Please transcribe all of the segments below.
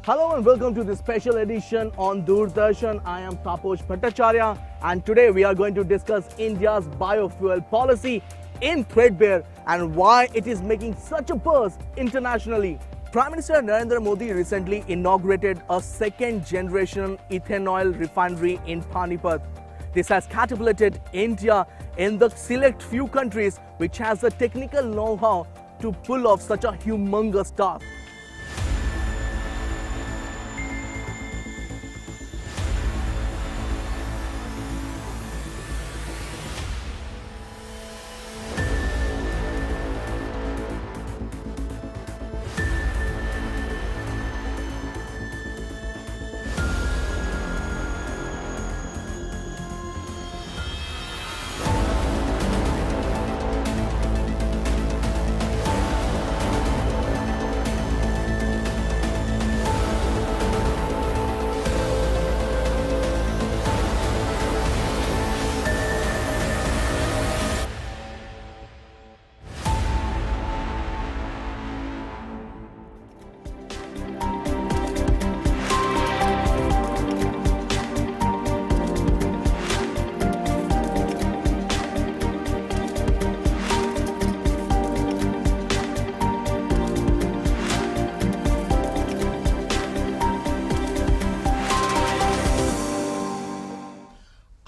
Hello and welcome to this special edition on Doordarshan. I am Taposh Bhattacharya and today we are going to discuss India's biofuel policy in threadbare and why it is making such a buzz internationally. Prime Minister Narendra Modi recently inaugurated a second-generation ethanol refinery in Panipat. This has catapulted India in the select few countries which has the technical know-how to pull off such a humongous task.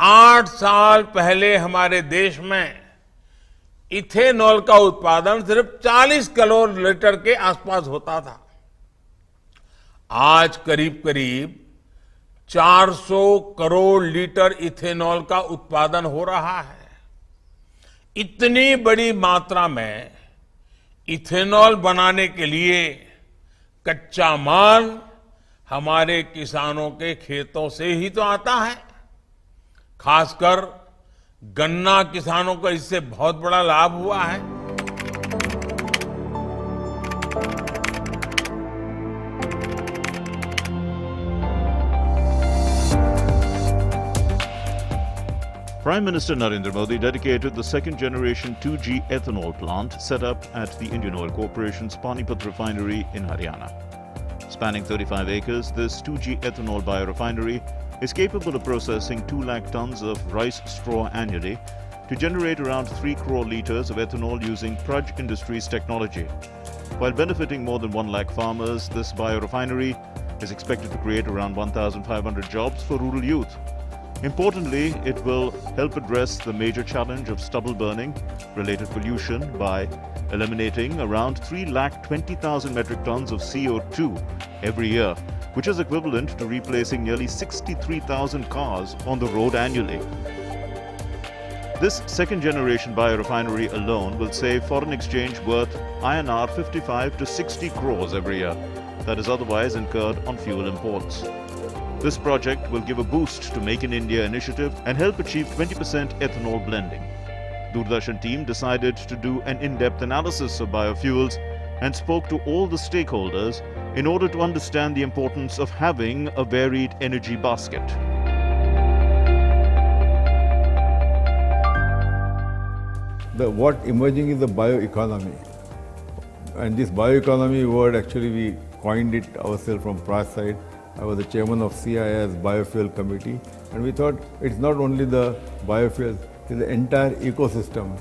आठ साल पहले हमारे देश में ethanol का उत्पादन सिर्फ 40 crore litre के आसपास होता था। आज करीब करीब 400 करोड़ लीटर इथेनॉल का उत्पादन हो रहा है। इतनी बड़ी मात्रा में इथेनॉल बनाने के लिए कच्चा माल हमारे किसानों के खेतों से ही तो आता है। खासकर गन्ना किसानों को इससे बहुत बड़ा लाभ हुआ है। Prime Minister Narendra Modi dedicated the second-generation 2G ethanol plant set up at the Indian Oil Corporation's Panipat refinery in Haryana. Spanning 35 acres, this 2G ethanol biorefinery is capable of processing 2 lakh tons of rice straw annually to generate around 3 crore litres of ethanol using Praj Industries technology. While benefiting more than 1 lakh farmers, this biorefinery is expected to create around 1,500 jobs for rural youth. Importantly, it will help address the major challenge of stubble burning related pollution by eliminating around 3,20,000 metric tons of CO2 every year, which is equivalent to replacing nearly 63,000 cars on the road annually. This second-generation biorefinery alone will save foreign exchange worth INR 55 to 60 crores every year that is otherwise incurred on fuel imports. This project will give a boost to Make in India initiative and help achieve 20% ethanol blending. Doordarshan team decided to do an in-depth analysis of biofuels and spoke to all the stakeholders in order to understand the importance of having a varied energy basket. What emerging is the bioeconomy. And this bioeconomy word, actually we coined it ourselves from Praj side. I was the chairman of CII's Biofuel Committee, and we thought it's not only the biofuels, it's the entire ecosystem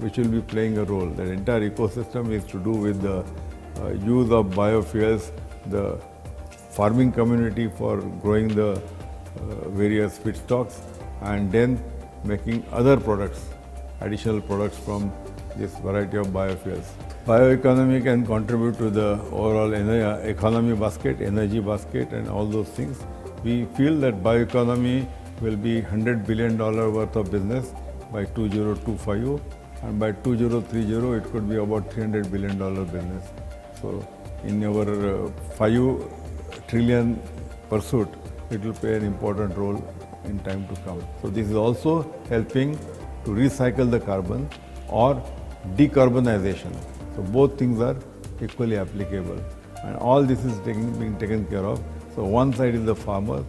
which will be playing a role. That entire ecosystem is to do with the use of biofuels, the farming community for growing the various feedstocks, and then making other products, additional products from this variety of biofuels. Bioeconomy can contribute to the overall economy basket, energy basket, and all those things. We feel that bioeconomy will be $100 billion worth of business by 2025, and by 2030 it could be about $300 billion business. So in our 5 trillion pursuit, it will play an important role in time to come. So this is also helping to recycle the carbon or decarbonization. So both things are equally applicable, and all this is being taken care of. So one side is the farmer.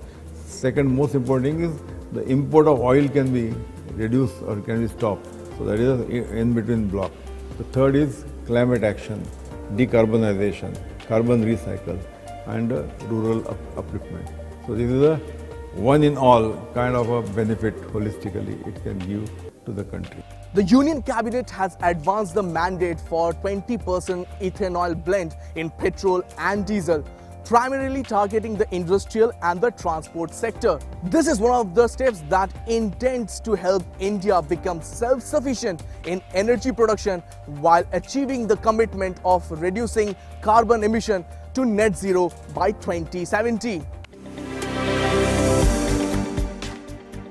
Second most important thing is the import of oil can be reduced or can be stopped. So that is an in-between block. The third is climate action, decarbonization, carbon recycle. and rural upliftment. So this is a one in all kind of a benefit holistically it can give to the country. The Union Cabinet has advanced the mandate for 20% ethanol blend in petrol and diesel, primarily targeting the industrial and the transport sector. This is one of the steps that intends to help India become self-sufficient in energy production while achieving the commitment of reducing carbon emission to net zero by 2070.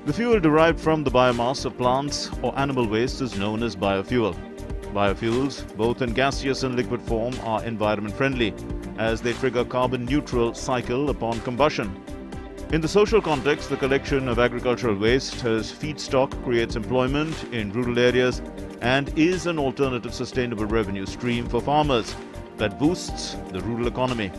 The fuel derived from the biomass of plants or animal waste is known as biofuel. Biofuels, both in gaseous and liquid form, are environment friendly as they trigger carbon neutral cycle upon combustion. In the social context, the collection of agricultural waste as feedstock creates employment in rural areas and is an alternative sustainable revenue stream for farmers that boosts the rural economy.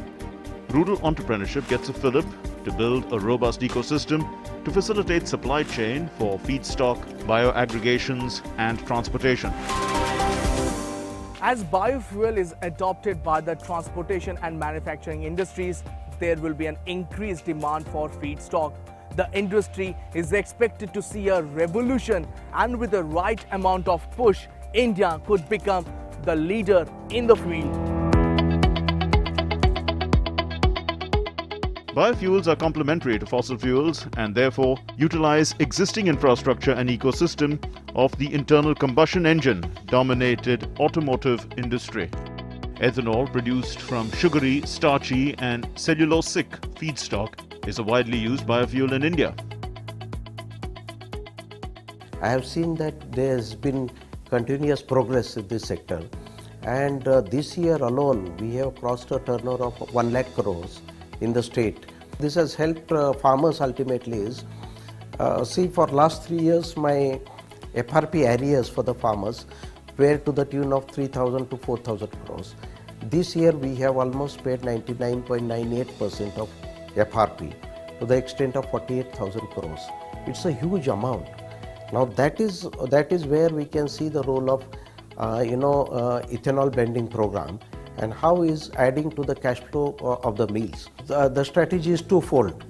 Rural entrepreneurship gets a fillip to build a robust ecosystem to facilitate supply chain for feedstock, bioaggregations and transportation. As biofuel is adopted by the transportation and manufacturing industries, there will be an increased demand for feedstock. The industry is expected to see a revolution, and with the right amount of push, India could become the leader in the field. Biofuels are complementary to fossil fuels and therefore utilize existing infrastructure and ecosystem of the internal combustion engine dominated automotive industry. Ethanol produced from sugary, starchy and cellulosic feedstock is a widely used biofuel in India. I have seen that there has been continuous progress in this sector, and this year alone we have crossed a turnover of 1 lakh crores in the state. This has helped farmers ultimately is, see, for last 3 years my FRP areas for the farmers were to the tune of 3,000 to 4,000 crores. This year we have almost paid 99.98% of FRP to the extent of 48,000 crores. It's a huge amount. Now that is where we can see the role of ethanol blending program and how is adding to the cash flow of the mills. The strategy is twofold.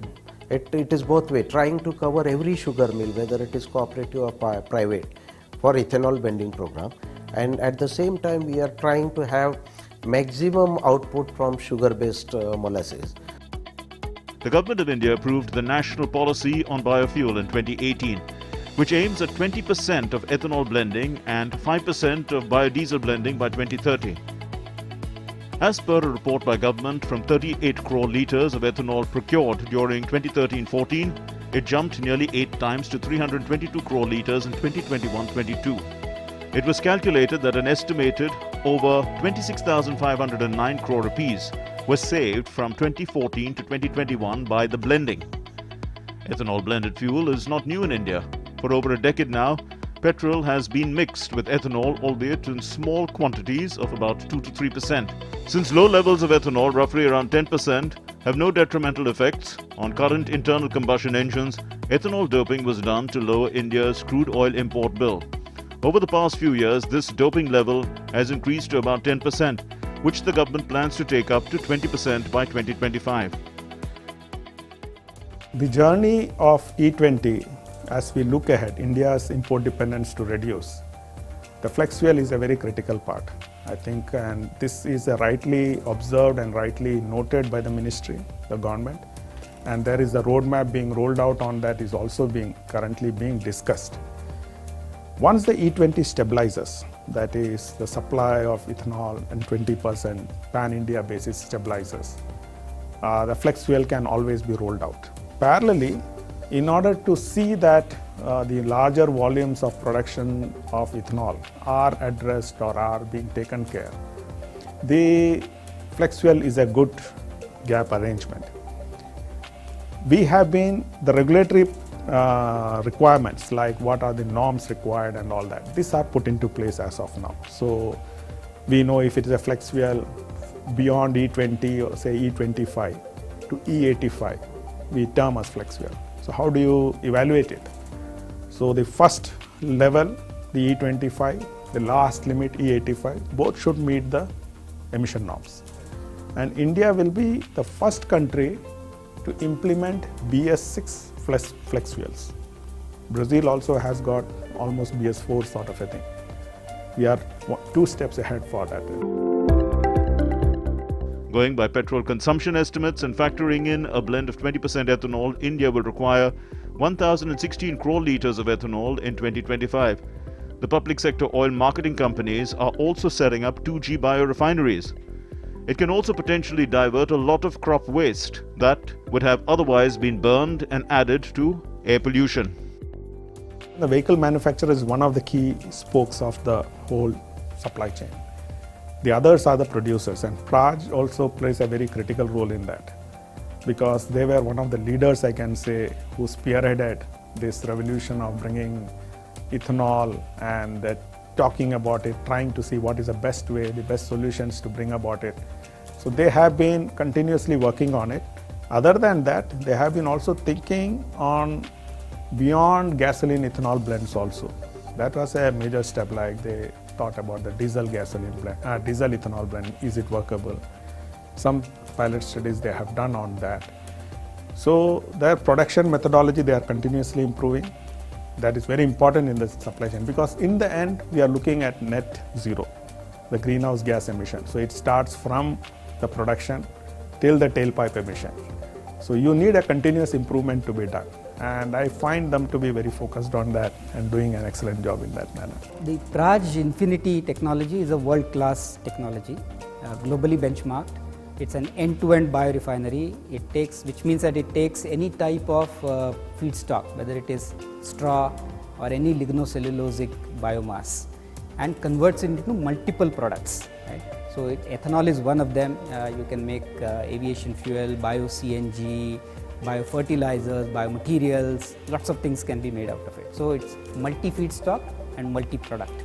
It is both way, trying to cover every sugar mill, whether it is cooperative or private, for ethanol blending program, and at the same time we are trying to have maximum output from sugar-based molasses. The Government of India approved the National Policy on Biofuel in 2018, which aims at 20% of ethanol blending and 5% of biodiesel blending by 2030. As per a report by government, from 38 crore litres of ethanol procured during 2013-14, it jumped nearly 8 times to 322 crore litres in 2021-22. It was calculated that an estimated over 26,509 crore rupees was saved from 2014 to 2021 by the blending. Ethanol blended fuel is not new in India. For over a decade now, petrol has been mixed with ethanol, albeit in small quantities of about 2 to 3%. Since low levels of ethanol, roughly around 10%, have no detrimental effects on current internal combustion engines, ethanol doping was done to lower India's crude oil import bill. Over the past few years, this doping level has increased to about 10%, which the government plans to take up to 20% by 2025. The journey of E20, as we look ahead, India's import dependence to reduce. The flex fuel is a very critical part, I think, and this is rightly observed and rightly noted by the ministry, the government, and there is a roadmap being rolled out on that is also currently being discussed. Once the E20 stabilizes, that is the supply of ethanol and 20% pan-India basis stabilizes, the flex fuel can always be rolled out. Parallelly, in order to see that the larger volumes of production of ethanol are addressed or are being taken care, the flex fuel is a good gap arrangement. We have been, the regulatory requirements, like what are the norms required and all that, these are put into place as of now. So we know if it is a flex fuel beyond E20 or say E25 to E85, we term as flex fuel. So how do you evaluate it? So the first level, the E25, the last limit E85, both should meet the emission norms. and India will be the first country to implement BS6 flex fuels. Brazil also has got almost BS4 sort of a thing. We are 2 steps ahead for that. Going by petrol consumption estimates and factoring in a blend of 20% ethanol, India will require 1,016 crore litres of ethanol in 2025. The public sector oil marketing companies are also setting up 2G biorefineries. It can also potentially divert a lot of crop waste that would have otherwise been burned and added to air pollution. The vehicle manufacturer is one of the key spokes of the whole supply chain. The others are the producers, and Praj also plays a very critical role in that, because they were one of the leaders, I can say, who spearheaded this revolution of bringing ethanol and talking about it, trying to see what is the best way, the best solutions to bring about it. So they have been continuously working on it. Other than that, they have been also thinking on beyond gasoline ethanol blends also. That was a major step, like they thought about the diesel ethanol blend, is it workable? Some pilot studies they have done on that. So their production methodology, they are continuously improving. That is very important in the supply chain, because in the end we are looking at net zero, the greenhouse gas emission. So it starts from the production till the tailpipe emission. So you need a continuous improvement to be done, and I find them to be very focused on that and doing an excellent job in that manner. The Praj Infinity technology is a world-class technology, globally benchmarked. It's an end-to-end biorefinery. Which means that it takes any type of feedstock, whether it is straw or any lignocellulosic biomass, and converts it into multiple products. Right? So ethanol is one of them. You can make aviation fuel, bio-CNG, biofertilizers, biomaterials, lots of things can be made out of it. So it's multi-feedstock and multi-product.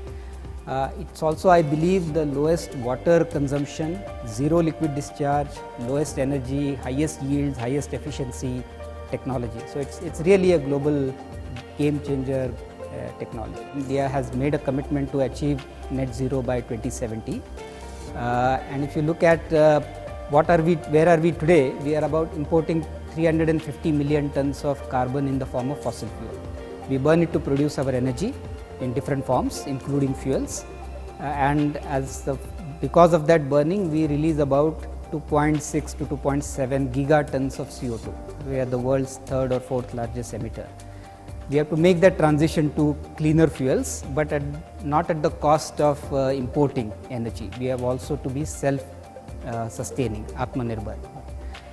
It's also, I believe, the lowest water consumption, zero liquid discharge, lowest energy, highest yields, highest efficiency technology. So it's really a global game changer technology. India has made a commitment to achieve net zero by 2070. And if you look at where are we today, we are about importing 350 million tons of carbon in the form of fossil fuel. We burn it to produce our energy in different forms, including fuels, and because of that burning, we release about 2.6 to 2.7 gigatons of CO2. We are the world's 3rd or 4th largest emitter. We have to make that transition to cleaner fuels, but not at the cost of importing energy. We have also to be self-sustaining, Atmanirbhar.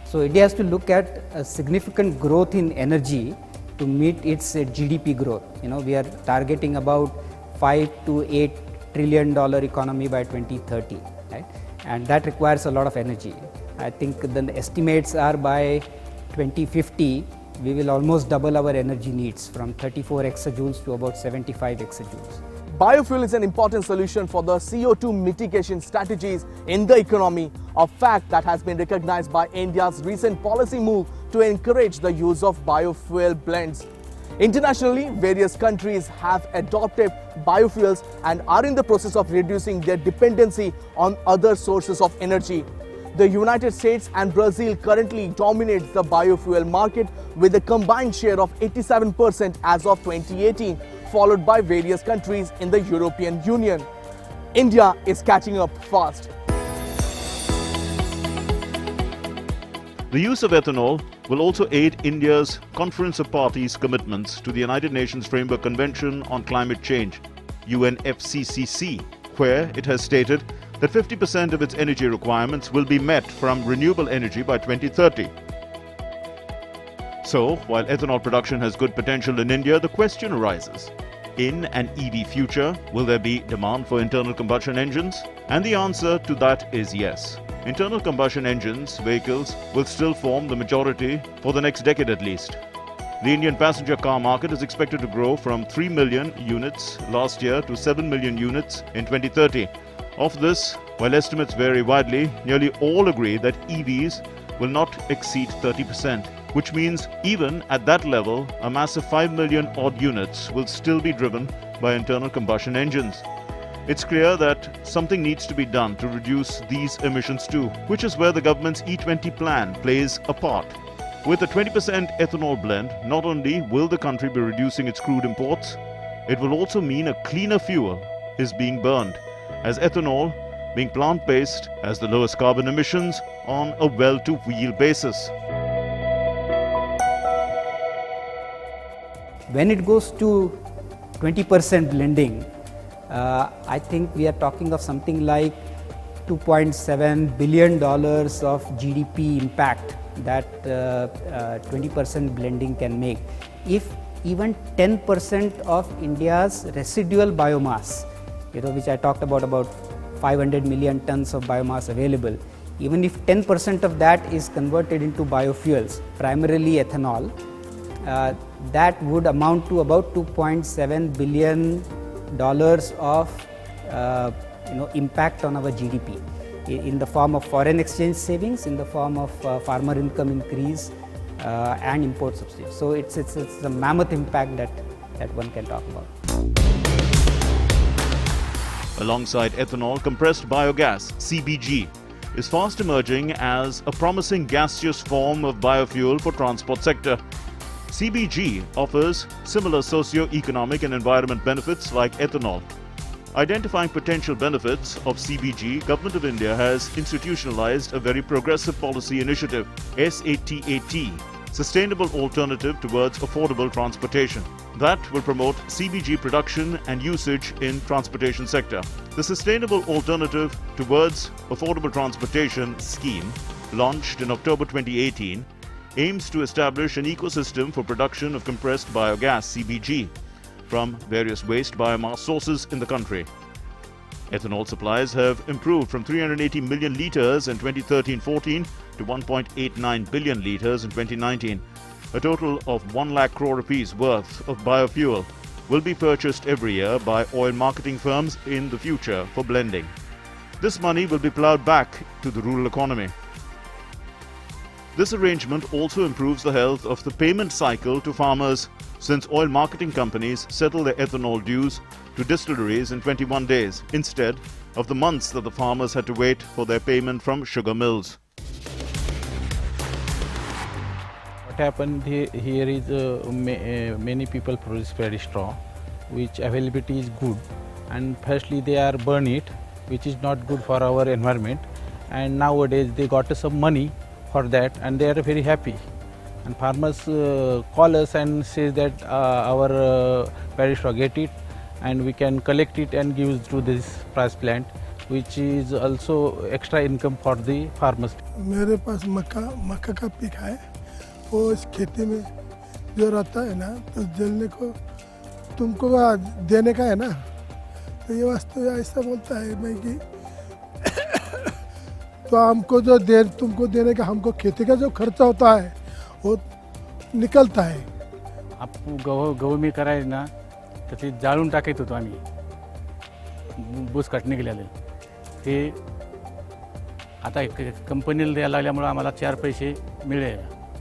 So India has to look at a significant growth in energy to meet its GDP growth. We are targeting about $5 to $8 trillion economy by 2030, right? And that requires a lot of energy. I think the estimates are by 2050, we will almost double our energy needs from 34 exajoules to about 75 exajoules. Biofuel is an important solution for the CO2 mitigation strategies in the economy, a fact that has been recognized by India's recent policy move to encourage the use of biofuel blends. Internationally, various countries have adopted biofuels and are in the process of reducing their dependency on other sources of energy. The United States and Brazil currently dominates the biofuel market with a combined share of 87% as of 2018, followed by various countries in the European Union. India is catching up fast. The use of ethanol will also aid India's Conference of Parties commitments to the United Nations Framework Convention on Climate Change, UNFCCC, where it has stated that 50% of its energy requirements will be met from renewable energy by 2030. So, while ethanol production has good potential in India, the question arises, in an EV future, will there be demand for internal combustion engines? And the answer to that is yes. Internal combustion engines vehicles will still form the majority for the next decade at least. The Indian passenger car market is expected to grow from 3 million units last year to 7 million units in 2030. Of this, while estimates vary widely, nearly all agree that EVs will not exceed 30%, which means even at that level, a massive 5 million odd units will still be driven by internal combustion engines. It's clear that something needs to be done to reduce these emissions too, which is where the government's E20 plan plays a part. With a 20% ethanol blend, not only will the country be reducing its crude imports, it will also mean a cleaner fuel is being burned, as ethanol, being plant-based, has the lowest carbon emissions on a well-to-wheel basis. When it goes to 20% blending, I think we are talking of something like $2.7 billion of GDP impact that 20% blending can make. If even 10% of India's residual biomass, which I talked about 500 million tons of biomass available, even if 10% of that is converted into biofuels, primarily ethanol, that would amount to about $2.7 billion of impact on our GDP in the form of foreign exchange savings, in the form of farmer income increase and import subsidies. So it's a mammoth impact that one can talk about. Alongside ethanol, compressed biogas, CBG, is fast emerging as a promising gaseous form of biofuel for transport sector. CBG offers similar socio-economic and environment benefits like ethanol. Identifying potential benefits of CBG, Government of India has institutionalized a very progressive policy initiative, SATAT, Sustainable Alternative Towards Affordable Transportation, that will promote CBG production and usage in transportation sector. The Sustainable Alternative Towards Affordable Transportation scheme, launched in October 2018, aims to establish an ecosystem for production of compressed biogas (CBG) from various waste biomass sources in the country. Ethanol supplies have improved from 380 million litres in 2013-14 to 1.89 billion litres in 2019. A total of 1 lakh crore rupees worth of biofuel will be purchased every year by oil marketing firms in the future for blending. This money will be ploughed back to the rural economy. This arrangement also improves the health of the payment cycle to farmers, since oil marketing companies settle their ethanol dues to distilleries in 21 days instead of the months that the farmers had to wait for their payment from sugar mills. What happened here is many people produce paddy straw, which availability is good, and firstly they are burn it, which is not good for our environment, and nowadays they got some money for that and they are very happy. And farmers call us and say that our paddy straw get it and we can collect it and give it to this price plant, which is also extra income for the farmers. मेरे पास मक्का का peak है, वो इस खेती में जो रहता है ना, तो जलने को तुमको देने का है ना, तो ये वास्तव ऐसा बोलता है मैं कि तो हमको जो तुमको देने का, हमको खेती का जो खर्चा होता है वो निकलता है. आप गहू में करायचं ना, तर ते जाळून टाकत होतो आम्ही बूस काटणे गेलेले. ते आता कंपनीला द्यायला लागल्यामुळे आम्हाला 4 पैसे मिळेल.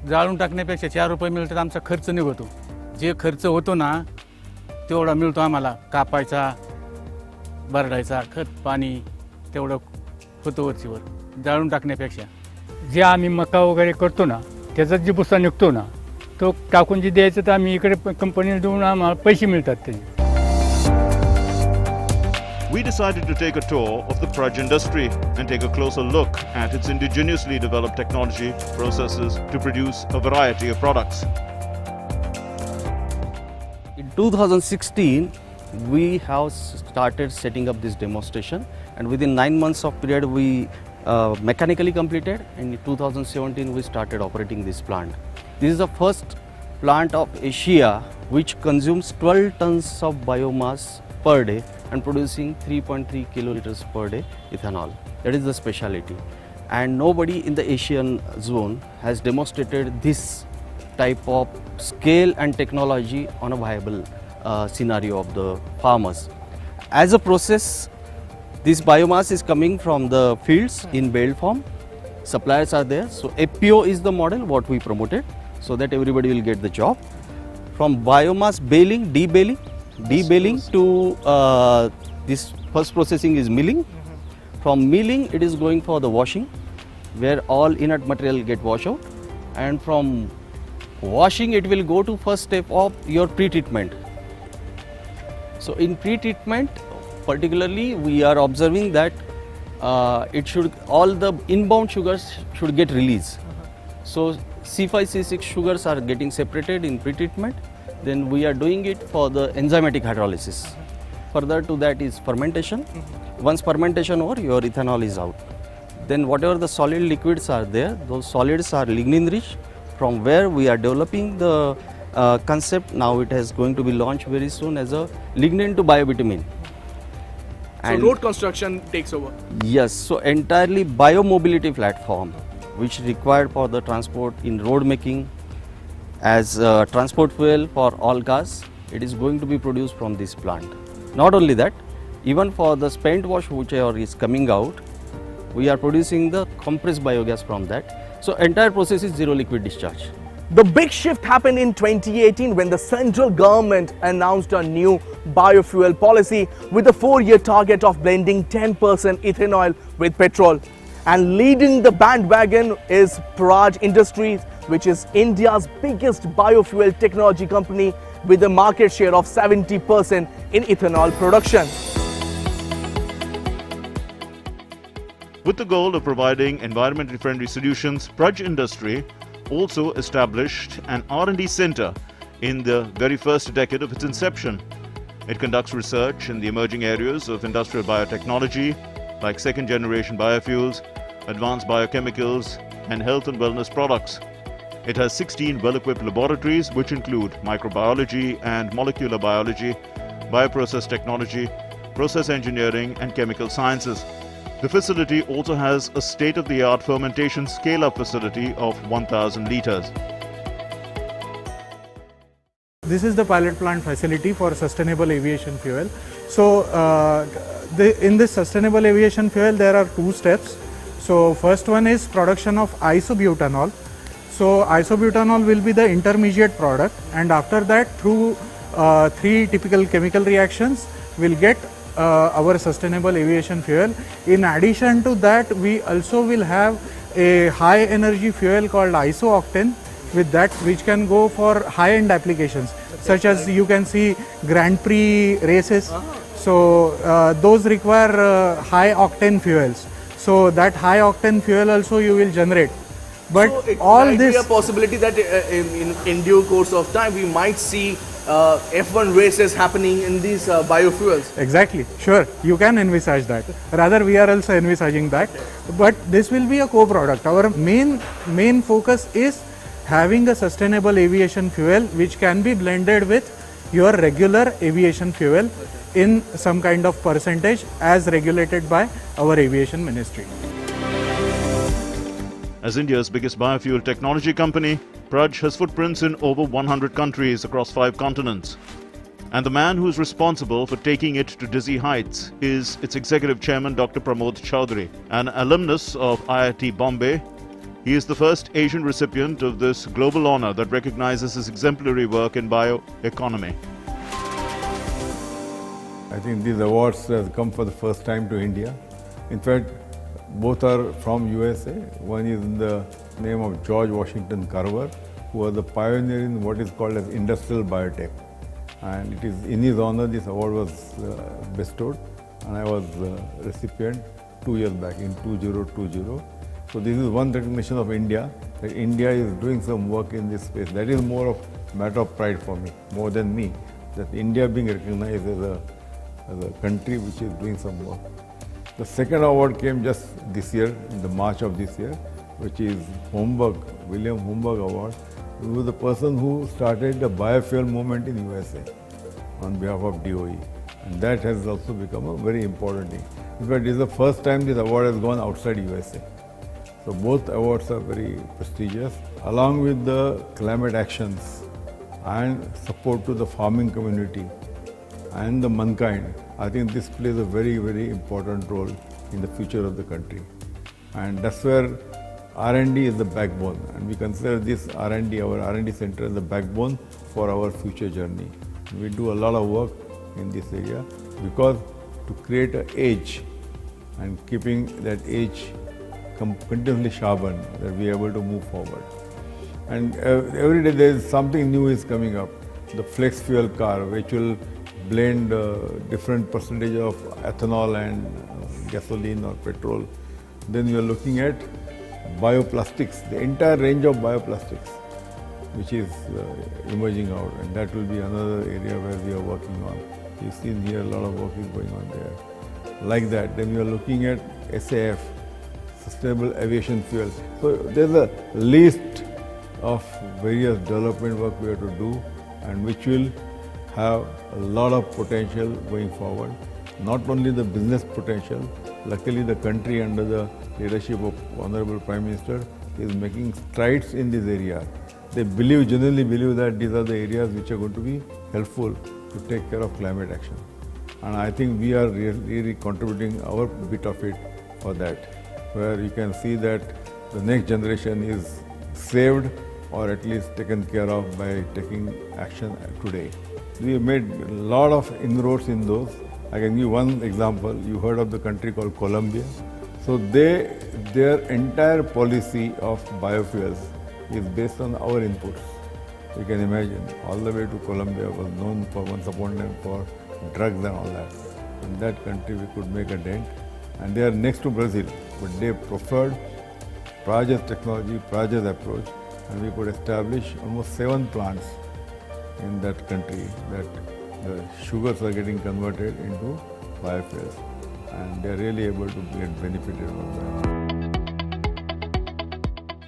जाळून टाकण्यापेक्षा 4 रुपये मिळतात, आमचा खर्च निघतो. जे खर्च होतो ना तेवढा मिळतो आम्हाला. कापायचा, भरडायचा, खत पाणी तेवढं होतं वरचीवर जाळून टाकण्यापेक्षा. जे आम्ही मका वगैरे करतो ना, त्याचा जे भुसा निघतो ना, तो टाकून जे द्यायचं तर आम्ही इकडे कंपनीला देऊन आम्हाला पैसे मिळतात त्याचे. We decided to take a tour of the Praj industry and take a closer look at its indigenously developed technology processes to produce a variety of products. In 2016, we have started setting up this demonstration, and within 9 months of period we mechanically completed, and in 2017 we started operating this plant. This is the first plant of Asia which consumes 12 tons of biomass per day and producing 3.3 kiloliters per day ethanol. That is the speciality, and nobody in the Asian zone has demonstrated this type of scale and technology on a viable scenario of the farmers. As a process, this biomass is coming from the fields in baled form. Suppliers are there, so FPO is the model what we promoted, so that everybody will get the job. From biomass baling, debaling to This first processing is milling. From milling, it is going for the washing, where all inert material get washed out. And from washing, it will go to first step of your pre-treatment. So in pre-treatment, particularly, we are observing that all the inbound sugars should get released. So C5, C6 sugars are getting separated in pre-treatment. Then we are doing it for the enzymatic hydrolysis. Further to that is fermentation. Once fermentation over, your ethanol is out. Then whatever the solid liquids are there, those solids are lignin rich, from where we are developing the concept. Now it is going to be launched very soon as a lignin to biobitumin. So road construction takes over. Yes, so entirely biomobility platform, which required for the transport in road making as transport fuel for all cars. It is going to be produced from this plant. Not only that, even for the spent wash whichever is coming out, we are producing the compressed biogas from that. So entire process is zero liquid discharge. The big shift happened in 2018 when the central government announced a new biofuel policy with a 4-year target of blending 10% ethanol with petrol. And leading the bandwagon is Praj Industries, which is India's biggest biofuel technology company with a market share of 70% in ethanol production. With the goal of providing environmentally friendly solutions, Praj Industry also established an R&D center in the very first decade of its inception. It conducts research in the emerging areas of industrial biotechnology like second-generation biofuels, advanced biochemicals, and health and wellness products. It has 16 well-equipped laboratories which include microbiology and molecular biology, bioprocess technology, process engineering, and chemical sciences. The facility also has a state-of-the-art fermentation scale-up facility of 1,000 liters. This is the pilot plant facility for sustainable aviation fuel. So, in this sustainable aviation fuel, there are 2 steps. So, first one is production of isobutanol. So, isobutanol will be the intermediate product, and after that, through 3 typical chemical reactions, we'll get our sustainable aviation fuel. In addition to that, we also will have a high energy fuel called isooctane, with that which can go for high end applications such as you can see Grand Prix races. So those require high octane fuels. So that high octane fuel also you will generate. But so it all might this be a possibility that in due course of time we might see F1 races happening in these biofuels. Exactly, sure, you can envisage that. Rather, we are also envisaging that. But this will be a co-product. Our main focus is having a sustainable aviation fuel which can be blended with your regular aviation fuel in some kind of percentage as regulated by our aviation ministry. As India's biggest biofuel technology company, Praj has footprints in over 100 countries across 5 continents. And the man who is responsible for taking it to dizzy heights is its executive chairman, Dr. Pramod Chaudhary, an alumnus of IIT Bombay. He is the first Asian recipient of this global honor that recognizes his exemplary work in bioeconomy. I think these awards have come for the first time to India. In fact, both are from USA. One is in the name of George Washington Carver, who was the pioneer in what is called as industrial biotech. And it is in his honor this award was bestowed, and I was recipient 2 years back in 2020. So this is one recognition of India, that India is doing some work in this space. That is more of a matter of pride for me, more than me, that India being recognized as a country which is doing some work. The second award came just this year, in the March of this year, which is William Homburg Award. He was the person who started the biofuel movement in USA on behalf of DOE. And that has also become a very important thing. In fact, this is the first time this award has gone outside USA. So both awards are very prestigious. Along with the climate actions and support to the farming community and the mankind, I think this plays a very, very important role in the future of the country. And that's where R&D is the backbone, and we consider this R&D, our R&D center, as the backbone for our future journey. We do a lot of work in this area because to create an edge and keeping that edge continuously sharpened, that we are able to move forward. And every day there is something new is coming up. The flex fuel car, which will blend different percentage of ethanol and gasoline or petrol. Then we are looking at bioplastics, the entire range of bioplastics, which is emerging out, and that will be another area where we are working on. You've seen here a lot of work is going on there. Like that, then we are looking at SAF, Sustainable Aviation Fuel. So there's a list of various development work we have to do, and which will have a lot of potential going forward. Not only the business potential, luckily the country under the leadership of Honorable Prime Minister is making strides in this area. They genuinely believe that these are the areas which are going to be helpful to take care of climate action. And I think we are really contributing our bit of it for that, where you can see that the next generation is saved or at least taken care of by taking action today. We have made a lot of inroads in those. I can give one example. You heard of the country called Colombia. So their entire policy of biofuels is based on our inputs. You can imagine, all the way to Colombia was known for once upon a time for drugs and all that. In that country we could make a dent. And they are next to Brazil, but they preferred Praja's technology, Praja's approach, and we could establish almost 7 plants in that country that the sugars are getting converted into biofuels, and they are really able to get benefited from that.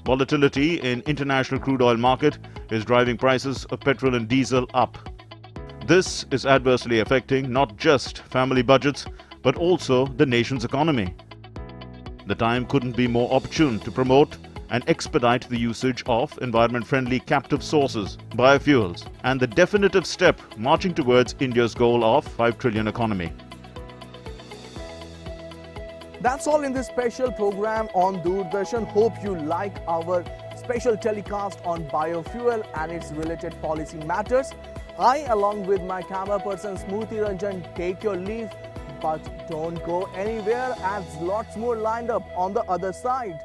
Volatility in international crude oil market is driving prices of petrol and diesel up. This is adversely affecting not just family budgets, but also the nation's economy. The time couldn't be more opportune to promote and expedite the usage of environment-friendly captive sources, biofuels, and the definitive step marching towards India's goal of 5 trillion economy. That's all in this special program on Doordarshan. Hope you like our special telecast on biofuel and its related policy matters. I, along with my camera person Smoothi Ranjan, take your leave, but don't go anywhere as lots more lined up on the other side.